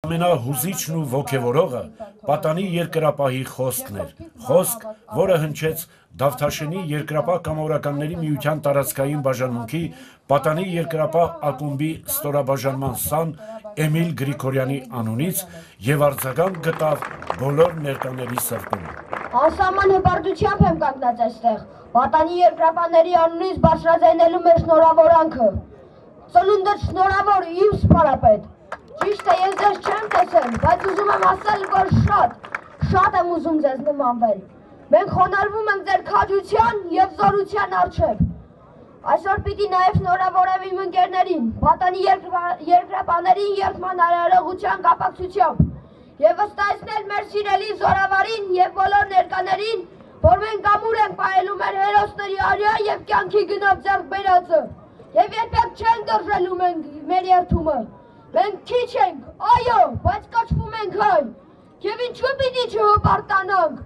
Ամենահուզիչն ու ոգևորողը պատանի երկրապահի խոսքն էր, խոսք, որը հնչեց Դավթաշենի երկրապահ կամավորականների միության տարածքային բաժանմունքի պատանի երկրապահ ակումբի ստորաբաժանման սան Էմիլ Գրիգորյանի անունից և արձագանք գտավ բոլոր ներկաների սրտում։ Անսահման հպարտությամբ եմ կանգնած այստեղ, պատանի երկրապահների անունից բարձրաձայնելու մեր շնորհավորանքը։ Ծնունդդ շնորհավոր իմ սպարապետ։ Ճիշտ է, ես ձեզ չեմ տեսել, բայց ուզում եմ ասել, որ շատ եմ ուզում ձեզ նմանվել։ Մենք խոնարհվում ենք ձեր քաջության և զորության առջև։ Այսօր պիտի նաև շնորհավորեմ իմ ընկերներին, պատանի երկրապահներին երդման արարողության կապակցությամբ և վստահեցնել մեր սիրելի զորավարին և բոլոր ներկաներին, որ մենք ամուր ենք պահելու մեր հերոսների արյա և կյանքի գնով ձեռք բերածը և երբեք չենք դրժելու մեր երդումը։ Մենք քիչ ենք, այո, բայց կոչվում ենք հայ, և ինչու պիտի չհպարտանանք։